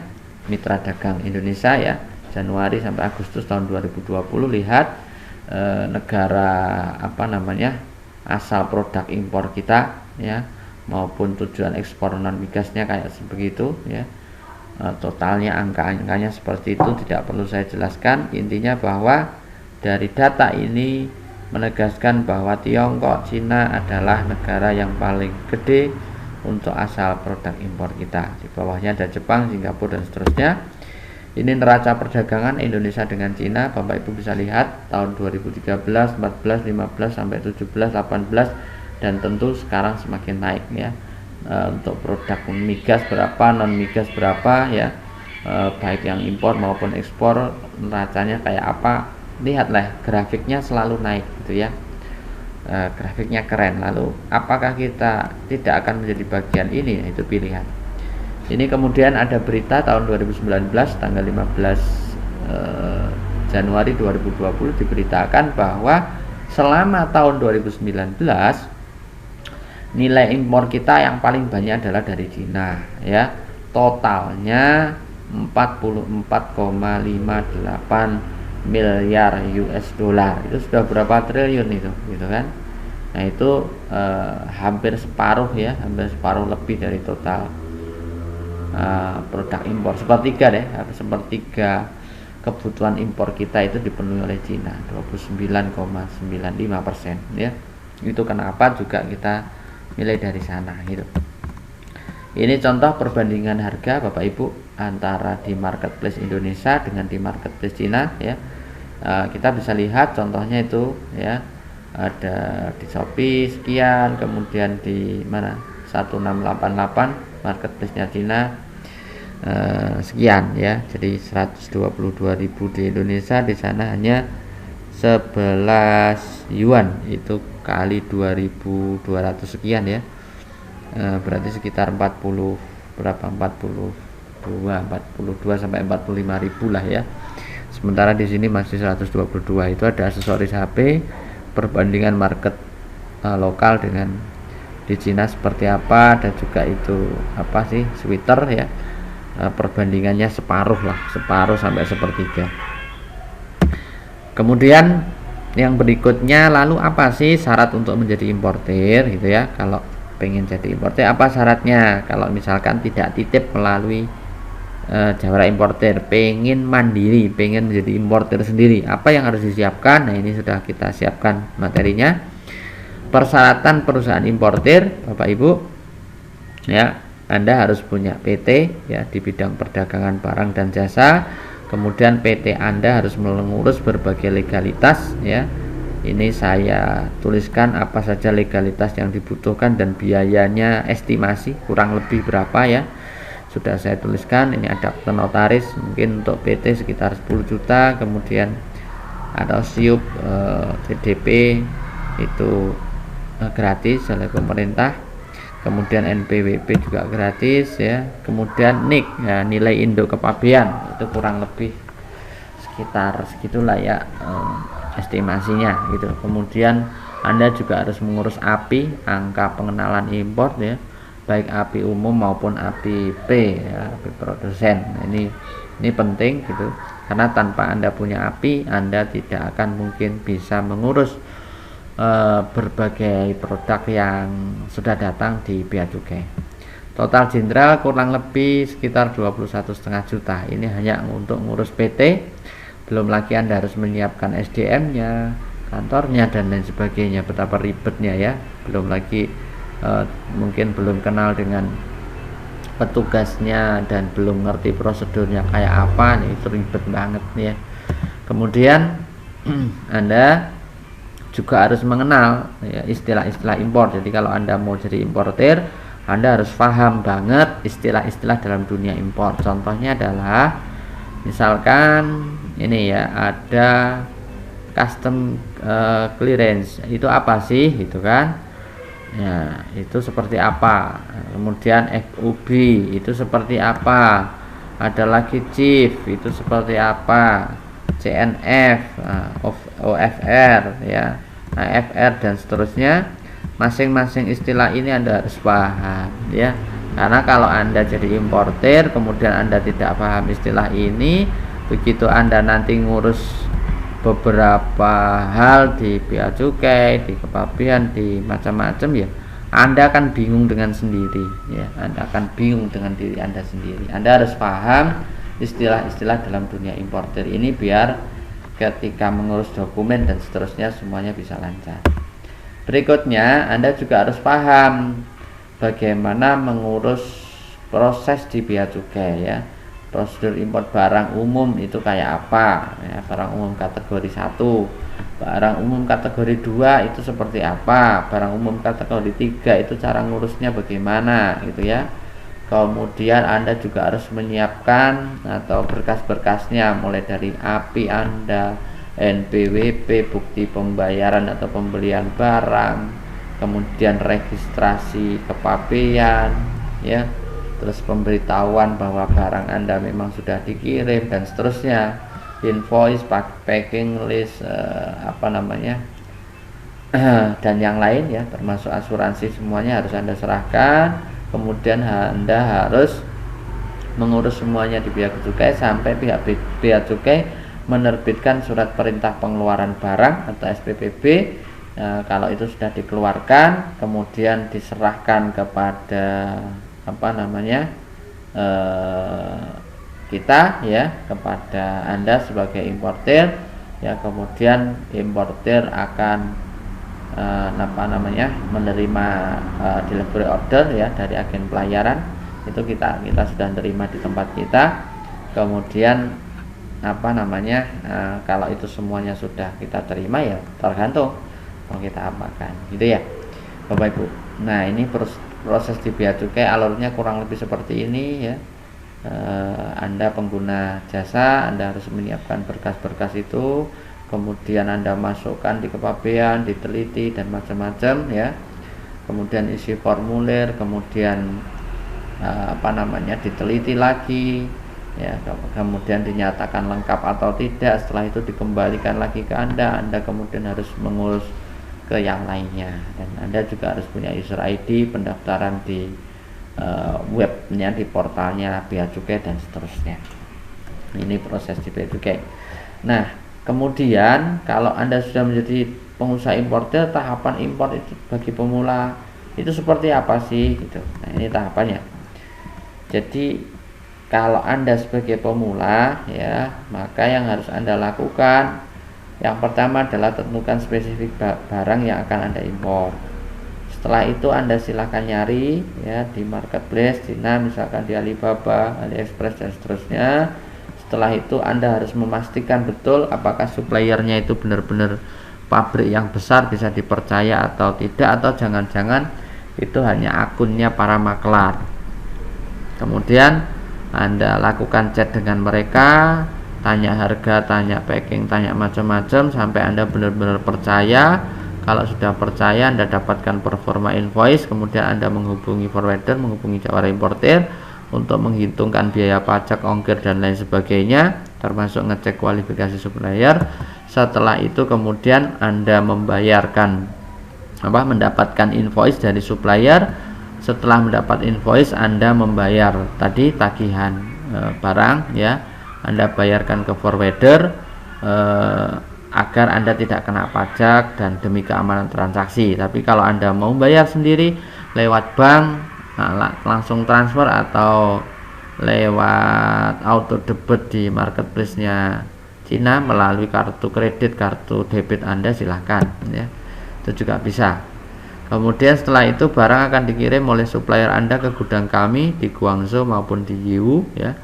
Mitra Dagang Indonesia ya, Januari sampai Agustus tahun 2020. Lihat negara asal produk impor kita ya, maupun tujuan ekspor non migasnya kayak sebegitu ya. Totalnya angka-angkanya seperti itu, tidak perlu saya jelaskan. Intinya bahwa dari data ini menegaskan bahwa Tiongkok, Cina adalah negara yang paling gede untuk asal produk impor kita. Di bawahnya ada Jepang, Singapura dan seterusnya. Ini neraca perdagangan Indonesia dengan Cina. Bapak Ibu bisa lihat tahun 2013, 14, 15 sampai 17, 18 dan tentu sekarang semakin naik ya. Untuk produk migas berapa, non migas berapa ya. Baik yang impor maupun ekspor neracanya kayak apa. Lihatlah grafiknya selalu naik gitu ya. Grafiknya keren. Lalu apakah kita tidak akan menjadi bagian ini? Nah, itu pilihan. Ini kemudian ada berita tahun 2019 tanggal 15 Januari 2020 diberitakan bahwa selama tahun 2019 nilai impor kita yang paling banyak adalah dari Cina ya. Totalnya 44,58 miliar US dollar. Itu sudah berapa triliun itu gitu kan. Nah itu hampir separuh ya, hampir separuh lebih dari total produk impor, sepertiga deh, sepertiga kebutuhan impor kita itu dipenuhi oleh Cina, 29,95% ya. Itu kenapa juga kita milih dari sana gitu. Ini contoh perbandingan harga Bapak Ibu antara di marketplace Indonesia dengan di marketplace Cina ya. Kita bisa lihat contohnya itu ya, ada di Shopee sekian, kemudian di mana 1688 marketplace-nya Cina sekian ya. Jadi 122.000 di Indonesia, di sana hanya 11 yuan, itu kali 2.200 sekian ya. Berarti sekitar 40 berapa, 42 sampai 45.000 lah ya. Sementara di sini masih 122. Itu ada aksesoris HP, perbandingan market lokal dengan di Cina seperti apa, dan juga itu apa sih, sweater ya, perbandingannya separuh sampai sepertiga. Kemudian yang berikutnya, lalu apa sih syarat untuk menjadi importir gitu ya. Kalau pengen jadi importir apa syaratnya? Kalau misalkan tidak titip melalui Jawara Importir, pengen mandiri, pengen menjadi importir sendiri, apa yang harus disiapkan? Nah, ini sudah kita siapkan materinya. Persyaratan perusahaan importir Bapak Ibu ya, Anda harus punya PT ya di bidang perdagangan barang dan jasa. Kemudian PT Anda harus mengurus berbagai legalitas ya. Ini saya tuliskan apa saja legalitas yang dibutuhkan dan biayanya estimasi kurang lebih berapa ya. Sudah saya tuliskan. Ini ada akte notaris mungkin untuk PT sekitar 10 juta, kemudian ada SIUP CDP itu gratis oleh pemerintah, kemudian NPWP juga gratis ya, kemudian NIK ya, nilai induk kepabean itu kurang lebih sekitar segitulah ya estimasinya gitu. Kemudian Anda juga harus mengurus API, angka pengenalan impor ya, baik API umum maupun API P ya, API produsen. Nah, ini penting gitu, karena tanpa Anda punya API Anda tidak akan mungkin bisa mengurus berbagai produk yang sudah datang di bea cukai. Total jenderal kurang lebih sekitar 21,5 juta. Ini hanya untuk ngurus PT, belum lagi Anda harus menyiapkan SDM-nya, kantornya dan lain sebagainya. Betapa ribetnya ya. Belum lagi mungkin belum kenal dengan petugasnya dan belum ngerti prosedurnya kayak apa nih, itu ribet banget nih ya. Kemudian Anda juga harus mengenal ya, istilah-istilah impor. Jadi kalau Anda mau jadi importir, Anda harus paham banget istilah-istilah dalam dunia impor. Contohnya adalah misalkan ini ya, ada custom clearance, itu apa sih gitu kan ya, itu seperti apa. Kemudian FUB itu seperti apa, ada lagi CIF itu seperti apa, CNF, OFR ya, AFR dan seterusnya. Masing-masing istilah ini Anda harus paham ya, karena kalau Anda jadi importir kemudian Anda tidak paham istilah ini, begitu Anda nanti ngurus beberapa hal di bea cukai, di kepabean, di macam-macam ya, Anda akan bingung dengan sendiri ya, Anda akan bingung dengan diri Anda sendiri. Anda harus paham istilah-istilah dalam dunia importir ini biar ketika mengurus dokumen dan seterusnya semuanya bisa lancar. Berikutnya Anda juga harus paham bagaimana mengurus proses di bea cukai ya. Prosedur impor barang umum itu kayak apa ya, barang umum kategori 1, barang umum kategori 2 itu seperti apa, barang umum kategori 3 itu cara ngurusnya bagaimana gitu ya. Kemudian Anda juga harus menyiapkan atau berkas-berkasnya, mulai dari API Anda, NPWP, bukti pembayaran atau pembelian barang, kemudian registrasi kepabean ya, terus pemberitahuan bahwa barang Anda memang sudah dikirim dan seterusnya, invoice, packing list, dan yang lain ya, termasuk asuransi, semuanya harus Anda serahkan. Kemudian Anda harus mengurus semuanya di bea cukai sampai pihak bea cukai menerbitkan surat perintah pengeluaran barang atau SPPB. Kalau itu sudah dikeluarkan, kemudian diserahkan kepada kita ya, kepada Anda sebagai importir ya. Kemudian importir akan menerima delivery order ya dari agen pelayaran. Itu kita sudah terima di tempat kita. Kemudian kalau itu semuanya sudah kita terima ya tergantung mau kita apakan gitu ya Bapak Ibu. Nah, ini proses di bea cukai alurnya kurang lebih seperti ini ya. Anda pengguna jasa, Anda harus menyiapkan berkas-berkas itu, kemudian Anda masukkan di kepabean, diteliti dan macam-macam ya. Kemudian isi formulir, kemudian diteliti lagi ya, kemudian dinyatakan lengkap atau tidak. Setelah itu dikembalikan lagi ke Anda kemudian harus mengurus ke yang lainnya, dan Anda juga harus punya user ID, pendaftaran di webnya, di portalnya bea cukai dan seterusnya. Ini proses di bea cukai. Nah, kemudian kalau Anda sudah menjadi pengusaha importer, tahapan impor itu bagi pemula itu seperti apa sih gitu. Nah, ini tahapannya. Jadi kalau Anda sebagai pemula ya, maka yang harus Anda lakukan yang pertama adalah tentukan spesifik barang yang akan Anda impor. Setelah itu Anda silakan nyari ya di marketplace Cina, misalkan di Alibaba, AliExpress dan seterusnya. Setelah itu Anda harus memastikan betul apakah suppliernya itu benar-benar pabrik yang besar, bisa dipercaya atau tidak, atau jangan-jangan itu hanya akunnya para maklar. Kemudian Anda lakukan chat dengan mereka, tanya harga, tanya packing, tanya macam-macam sampai Anda benar-benar percaya. Kalau sudah percaya, Anda dapatkan performa invoice, kemudian Anda menghubungi forwarder, menghubungi jawara importir untuk menghitungkan biaya pajak, ongkir dan lain sebagainya, termasuk ngecek kualifikasi supplier. Setelah itu kemudian Anda mendapatkan invoice dari supplier. Setelah mendapat invoice, Anda membayar tadi tagihan barang ya. Anda bayarkan ke forwarder agar Anda tidak kena pajak dan demi keamanan transaksi. Tapi kalau Anda mau bayar sendiri lewat bank, langsung transfer atau lewat auto debit di marketplace-nya Cina melalui kartu kredit, kartu debit Anda, silahkan ya. Itu juga bisa. Kemudian setelah itu barang akan dikirim oleh supplier Anda ke gudang kami di Guangzhou maupun di Yiwu ya.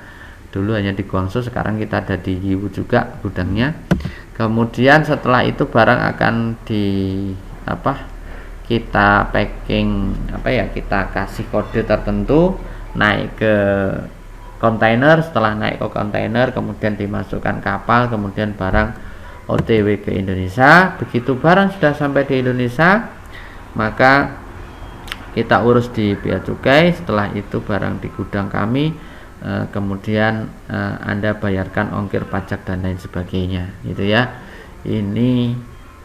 Dulu hanya di Guangzhou, sekarang kita ada di Yiwu juga gudangnya. Kemudian setelah itu barang akan kita packing kita kasih kode tertentu, naik ke kontainer. Setelah naik ke kontainer kemudian dimasukkan kapal, kemudian barang OTW ke Indonesia. Begitu barang sudah sampai di Indonesia, maka kita urus di bea cukai. Setelah itu barang di gudang kami, kemudian Anda bayarkan ongkir pajak dan lain sebagainya gitu ya. Ini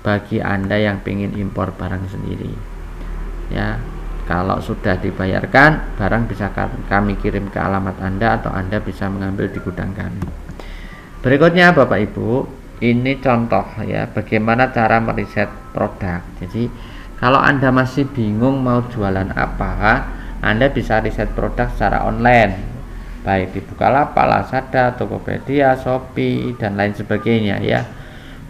bagi Anda yang ingin impor barang sendiri ya. Kalau sudah dibayarkan, barang bisa kami kirim ke alamat Anda atau Anda bisa mengambil di gudang kami. Berikutnya Bapak Ibu, ini contoh ya bagaimana cara meriset produk. Jadi kalau Anda masih bingung mau jualan apa, Anda bisa riset produk secara online, baik di Bukalapak, Lazada, Tokopedia, Shopee dan lain sebagainya ya.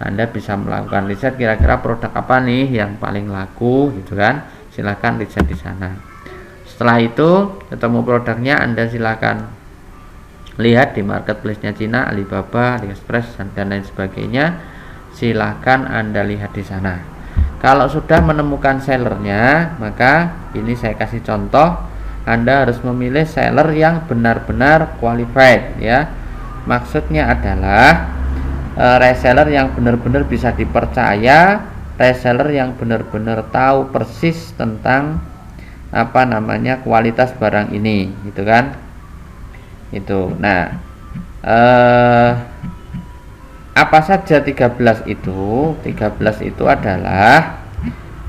Anda bisa melakukan riset kira-kira produk apa nih yang paling laku gitu kan. Silahkan riset di sana. Setelah itu ketemu produknya, Anda silahkan lihat di marketplace-nya Cina, Alibaba, AliExpress dan lain sebagainya. Silahkan Anda lihat di sana. Kalau sudah menemukan sellernya, maka ini saya kasih contoh, Anda harus memilih seller yang benar-benar qualified ya. Maksudnya adalah reseller yang benar-benar bisa dipercaya, reseller yang benar-benar tahu persis tentang kualitas barang ini gitu kan. Itu. Nah, apa saja 13 itu? 13 itu adalah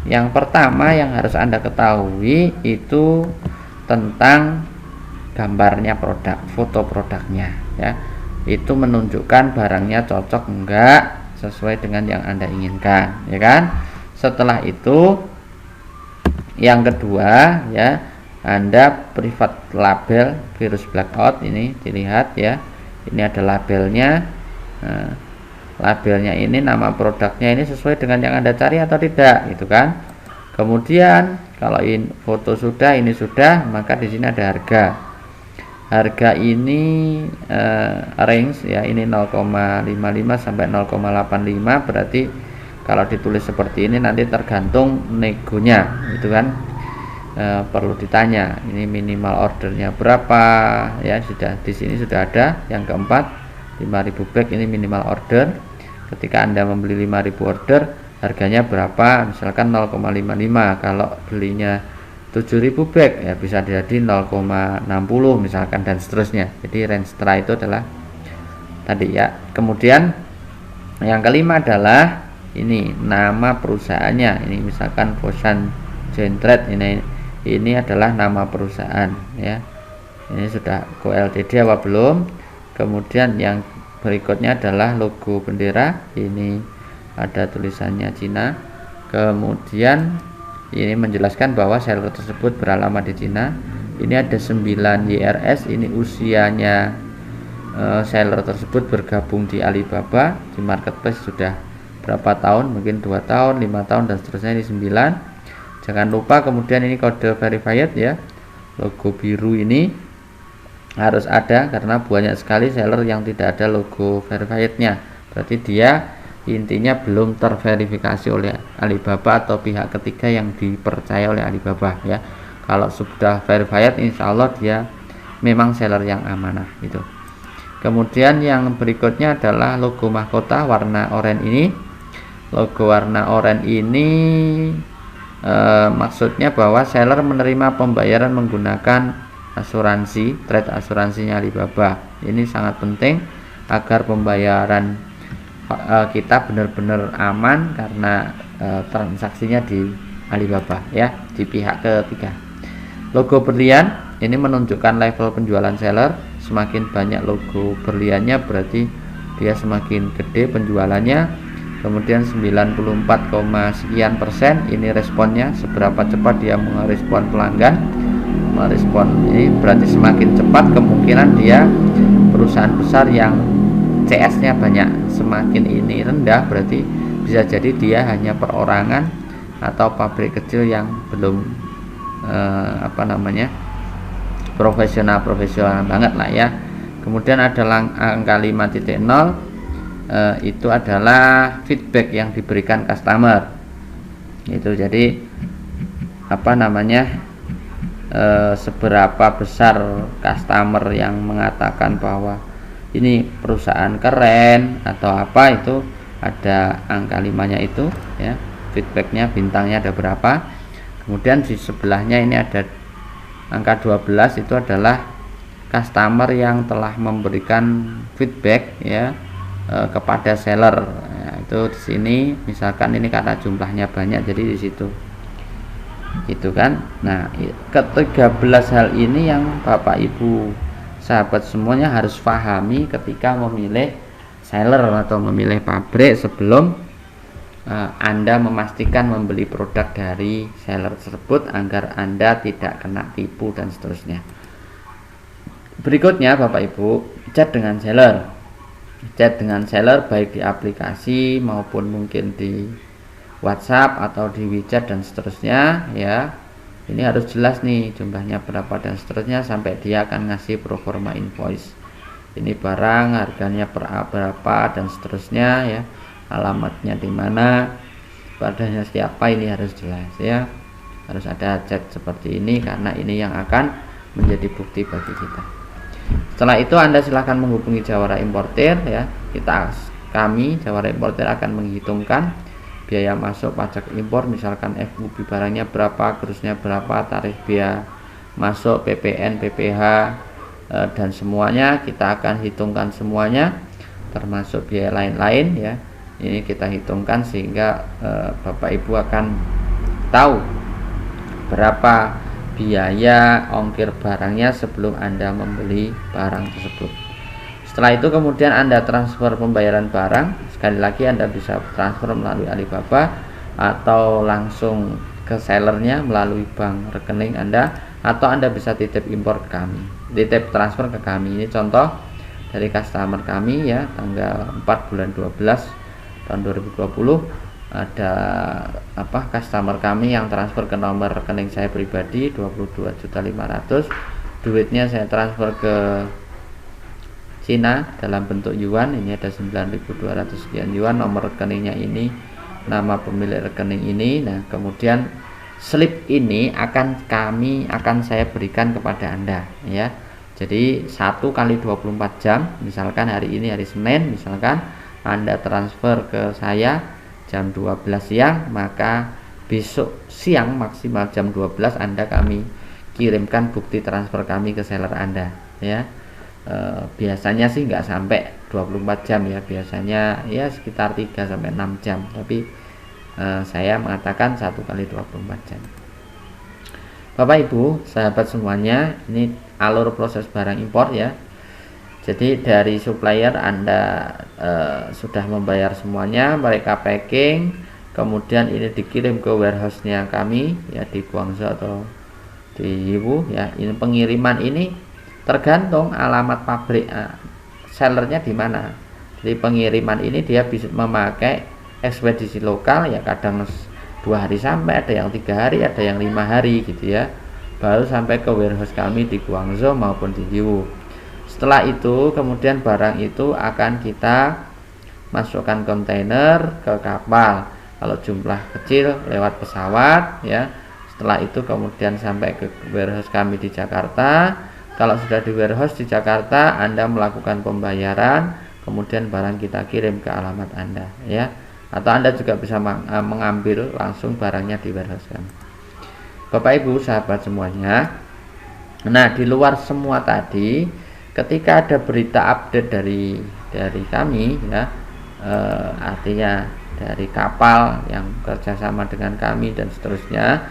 yang pertama yang harus Anda ketahui itu tentang gambarnya produk, foto produknya ya. Itu menunjukkan barangnya cocok enggak sesuai dengan yang Anda inginkan ya kan. Setelah itu yang kedua ya, Anda private label virus blackout, ini dilihat ya, ini ada labelnya. Nah, labelnya ini, nama produknya ini sesuai dengan yang Anda cari atau tidak, gitu kan. Kemudian kalau ini foto sudah, ini sudah, maka di sini ada harga. Harga ini range ya, ini 0,55 sampai 0,85, berarti kalau ditulis seperti ini nanti tergantung negonya, itu kan. Perlu ditanya ini minimal ordernya berapa ya. Sudah di sini sudah ada yang keempat, 5.000 bag ini minimal order. Ketika Anda membeli 5.000 order, harganya berapa, misalkan 0,55. Kalau belinya 7.000 bag ya bisa jadi 0,60 misalkan, dan seterusnya. Jadi range setelah itu adalah tadi ya. Kemudian yang kelima adalah ini nama perusahaannya, ini misalkan Fosun Gentrade, ini adalah nama perusahaan ya. Ini sudah Go Ltd apa belum. Kemudian yang berikutnya adalah logo bendera, ini ada tulisannya Cina. Kemudian ini menjelaskan bahwa seller tersebut beralamat di Cina. Ini ada 9 YRS, ini usianya seller tersebut bergabung di Alibaba, di marketplace sudah berapa tahun, mungkin 2 tahun, 5 tahun dan seterusnya. Ini 9. Jangan lupa kemudian ini kode verified ya, logo biru ini harus ada karena banyak sekali seller yang tidak ada logo verifiednya, berarti dia intinya belum terverifikasi oleh Alibaba atau pihak ketiga yang dipercaya oleh Alibaba ya. Kalau sudah verified, insya Allah dia memang seller yang amanah itu. Kemudian yang berikutnya adalah logo mahkota warna oranye ini. Logo warna oranye ini maksudnya bahwa seller menerima pembayaran menggunakan asuransi, trade asuransinya Alibaba. Ini sangat penting agar pembayaran kita benar-benar aman karena transaksinya di Alibaba ya, di pihak ketiga. Logo berlian ini menunjukkan level penjualan seller. Semakin banyak logo berliannya berarti dia semakin gede penjualannya. Kemudian 94, sekian persen ini responnya, seberapa cepat dia merespon pelanggan. Merespon ini berarti semakin cepat kemungkinan dia perusahaan besar yang CS nya banyak. Semakin ini rendah berarti bisa jadi dia hanya perorangan atau pabrik kecil yang belum profesional banget lah ya. Kemudian ada angka 5.0, itu adalah feedback yang diberikan customer. Itu jadi seberapa besar customer yang mengatakan bahwa ini perusahaan keren atau apa, itu ada angka 5-nya itu ya, feedbacknya, bintangnya ada berapa. Kemudian di sebelahnya ini ada angka 12, itu adalah customer yang telah memberikan feedback ya kepada seller ya, itu di sini misalkan ini karena jumlahnya banyak jadi di situ gitu kan. Nah, ke-13 hal ini yang Bapak Ibu sahabat semuanya harus pahami ketika memilih seller atau memilih pabrik sebelum Anda memastikan membeli produk dari seller tersebut agar Anda tidak kena tipu dan seterusnya. Berikutnya Bapak Ibu, chat dengan seller. Chat dengan seller baik di aplikasi maupun mungkin di WhatsApp atau di WeChat dan seterusnya ya. Ini harus jelas nih jumlahnya berapa dan seterusnya, sampai dia akan ngasih proforma invoice. Ini barang harganya berapa dan seterusnya ya. Alamatnya di mana, padanya siapa, ini harus jelas ya. Harus ada chat seperti ini karena ini yang akan menjadi bukti bagi kita. Setelah itu Anda silahkan menghubungi Jawara Importer ya. Kami Jawara Importer akan menghitungkan biaya masuk pajak impor, misalkan FUB barangnya berapa, kursusnya berapa, tarif biaya masuk, PPN, PPH dan semuanya kita akan hitungkan semuanya, termasuk biaya lain-lain ya. Ini kita hitungkan sehingga Bapak Ibu akan tahu berapa biaya ongkir barangnya sebelum Anda membeli barang tersebut. Setelah itu kemudian Anda transfer pembayaran barang. Sekali lagi Anda bisa transfer melalui Alibaba atau langsung ke sellernya melalui bank rekening Anda atau Anda bisa titip impor ke kami, titip transfer ke kami. Ini contoh dari customer kami ya, tanggal 4 bulan 12 tahun 2020 ada customer kami yang transfer ke nomor rekening saya pribadi 22.500.000, duitnya saya transfer ke Cina dalam bentuk yuan. Ini ada 9.200 sekian yuan, nomor rekeningnya ini, nama pemilik rekening ini. Nah, kemudian slip ini akan saya berikan kepada Anda ya. Jadi 1 kali 24 jam, misalkan hari ini hari Senin, misalkan Anda transfer ke saya jam 12 siang, maka besok siang maksimal jam 12 kami kirimkan bukti transfer kami ke seller Anda ya. Biasanya sih nggak sampai 24 jam ya, biasanya ya sekitar 3 sampai 6 jam, tapi saya mengatakan 1 kali 24 jam. Bapak Ibu sahabat semuanya, ini alur proses barang impor ya. Jadi dari supplier Anda sudah membayar semuanya, mereka packing, kemudian ini dikirim ke warehouse-nya kami ya, di Guangzhou atau di Yiwu ya. Ini pengiriman ini tergantung alamat pabrik sellernya di mana. Jadi pengiriman ini dia bisa memakai ekspedisi lokal ya, kadang 2 hari sampai, ada yang 3 hari, ada yang 5 hari gitu ya, baru sampai ke warehouse kami di Guangzhou maupun di Yiwu. Setelah itu kemudian barang itu akan kita masukkan kontainer ke kapal, kalau jumlah kecil lewat pesawat ya. Setelah itu kemudian sampai ke warehouse kami di Jakarta. Kalau sudah di warehouse di Jakarta, Anda melakukan pembayaran, kemudian barang kita kirim ke alamat Anda ya. Atau Anda juga bisa mengambil langsung barangnya di warehouse kami. Bapak Ibu sahabat semuanya, nah di luar semua tadi, ketika ada berita update dari kami ya, artinya dari kapal yang kerjasama dengan kami dan seterusnya,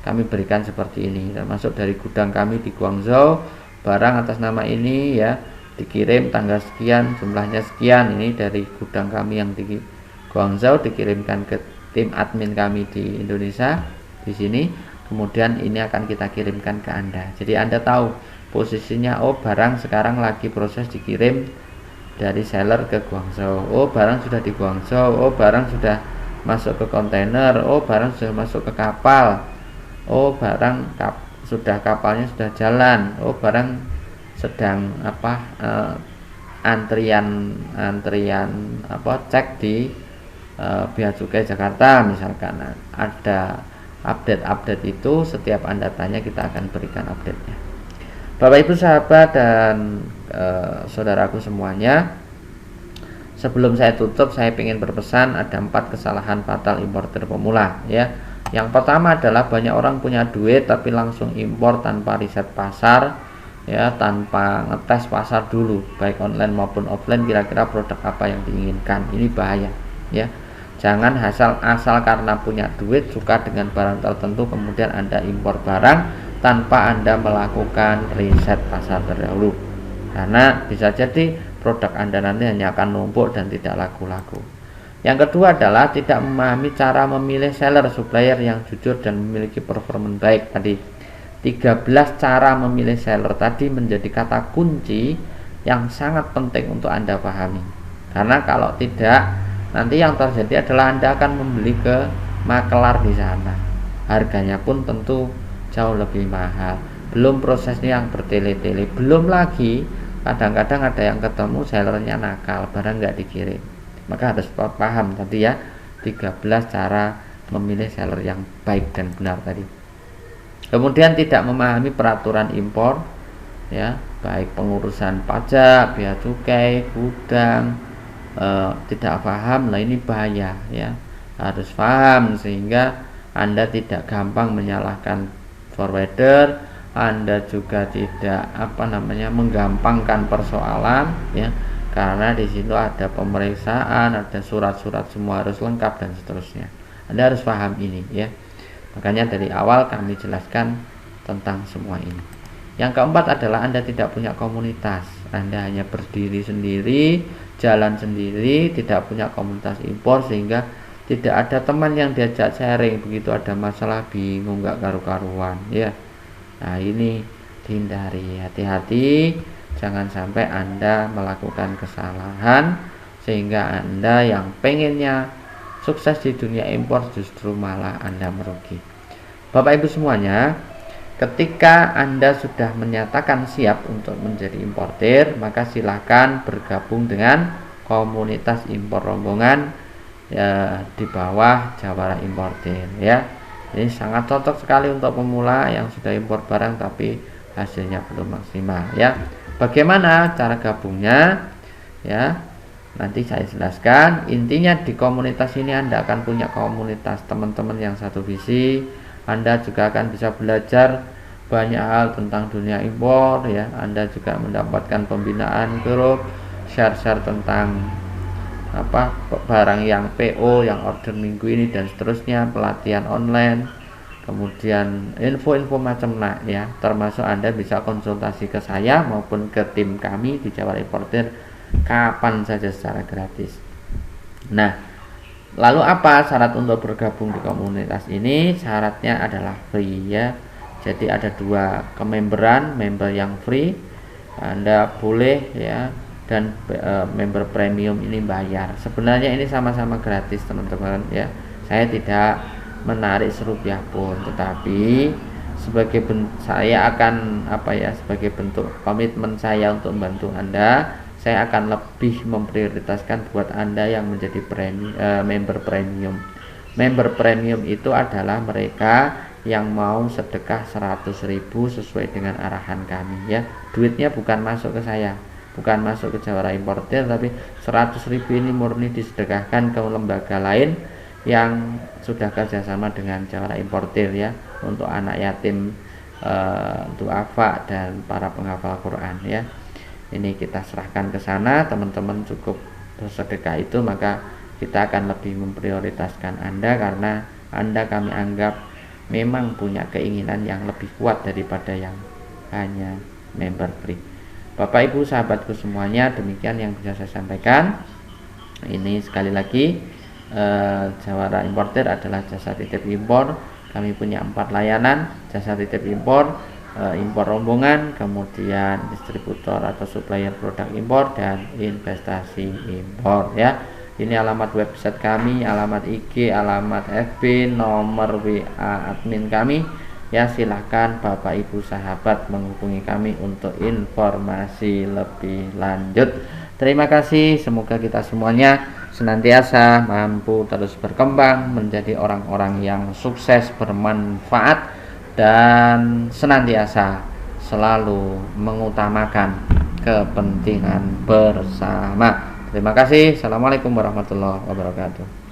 kami berikan seperti ini, termasuk dari gudang kami di Guangzhou, barang atas nama ini ya dikirim tanggal sekian, jumlahnya sekian, ini dari gudang kami yang di Guangzhou dikirimkan ke tim admin kami di Indonesia di sini, kemudian ini akan kita kirimkan ke Anda. Jadi Anda tahu posisinya, oh barang sekarang lagi proses dikirim dari seller ke Guangzhou, oh barang sudah di Guangzhou, oh barang sudah masuk ke kontainer, oh barang sudah masuk ke kapal, oh barang kapalnya sudah jalan, oh barang sedang antrian cek di Bea Cukai Jakarta misalkan. Ada update itu, setiap Anda tanya kita akan berikan update-nya. Bapak Ibu sahabat dan saudaraku semuanya, sebelum saya tutup saya ingin berpesan, ada 4 kesalahan fatal importer pemula ya. Yang pertama adalah banyak orang punya duit tapi langsung impor tanpa riset pasar ya, tanpa ngetes pasar dulu, baik online maupun offline, kira-kira produk apa yang diinginkan. Ini bahaya ya. Jangan asal karena punya duit suka dengan barang tertentu kemudian Anda impor barang tanpa Anda melakukan riset pasar terdahulu, karena bisa jadi produk Anda nanti hanya akan numpuk dan tidak laku-laku. Yang kedua adalah tidak memahami cara memilih seller supplier yang jujur dan memiliki performa baik. Tadi 13 cara memilih seller tadi menjadi kata kunci yang sangat penting untuk Anda pahami. Karena kalau tidak, nanti yang terjadi adalah Anda akan membeli ke makelar di sana. Harganya pun tentu jauh lebih mahal. Belum prosesnya yang bertele-tele. Belum lagi kadang-kadang ada yang ketemu sellernya nakal, barang nggak dikirim. Maka harus paham tadi ya, 13 cara memilih seller yang baik dan benar tadi. Kemudian tidak memahami peraturan impor ya, baik pengurusan pajak, bea cukai, gudang, tidak paham, nah ini bahaya ya. Harus paham sehingga Anda tidak gampang menyalahkan forwarder, Anda juga tidak menggampangkan persoalan ya, karena di situ ada pemeriksaan, ada surat-surat, semua harus lengkap dan seterusnya. Anda harus paham ini ya. Makanya dari awal kami jelaskan tentang semua ini. Yang keempat adalah Anda tidak punya komunitas. Anda hanya berdiri sendiri, jalan sendiri, tidak punya komunitas impor, sehingga tidak ada teman yang diajak sharing, begitu ada masalah bingung nggak karu-karuan ya. Nah ini dihindari, hati-hati jangan sampai Anda melakukan kesalahan sehingga Anda yang pengennya sukses di dunia impor justru malah Anda merugi. Bapak Ibu semuanya, ketika Anda sudah menyatakan siap untuk menjadi importir, maka silakan bergabung dengan komunitas impor rombongan ya, di bawah Jawara Importir ya. Ini sangat cocok sekali untuk pemula yang sudah impor barang tapi hasilnya belum maksimal ya. Bagaimana cara gabungnya ya? Nanti saya jelaskan. Intinya di komunitas ini Anda akan punya komunitas teman-teman yang satu visi. Anda juga akan bisa belajar banyak hal tentang dunia impor ya. Anda juga mendapatkan pembinaan grup, share-share tentang barang yang PO, yang order minggu ini dan seterusnya, pelatihan online, kemudian info-info macam ya. Termasuk Anda bisa konsultasi ke saya maupun ke tim kami di Jawara Importir kapan saja secara gratis. Nah, lalu apa syarat untuk bergabung di komunitas ini? Syaratnya adalah free ya. Jadi ada 2 kememberan, member yang free Anda boleh ya, dan member premium ini bayar. Sebenarnya ini sama-sama gratis teman-teman ya. Saya tidak menarik serupiah pun, tetapi sebagai saya akan sebagai bentuk komitmen saya untuk membantu Anda, saya akan lebih memprioritaskan buat Anda yang menjadi member premium. Member premium itu adalah mereka yang mau sedekah 100.000 sesuai dengan arahan kami ya. Duitnya bukan masuk ke saya, bukan masuk ke Jawara Importir, tapi 100.000 ini murni disedekahkan ke lembaga lain yang sudah kerjasama dengan Jawara Importir ya, untuk anak yatim, duafa dan para penghafal Quran ya. Ini kita serahkan ke sana, teman-teman cukup bersedekah itu, maka kita akan lebih memprioritaskan Anda karena Anda kami anggap memang punya keinginan yang lebih kuat daripada yang hanya member free. Bapak Ibu sahabatku semuanya, demikian yang bisa saya sampaikan. Ini sekali lagi, Jawara Importir adalah jasa titip impor. Kami punya 4 layanan: jasa titip impor, impor rombongan, kemudian distributor atau supplier produk impor, dan investasi impor ya. Ini alamat website kami, alamat IG, alamat FB, nomor WA admin kami ya. Silahkan Bapak Ibu sahabat menghubungi kami untuk informasi lebih lanjut. Terima kasih, semoga kita semuanya senantiasa mampu terus berkembang menjadi orang-orang yang sukses, bermanfaat, dan senantiasa selalu mengutamakan kepentingan bersama. Terima kasih. Assalamualaikum warahmatullahi wabarakatuh.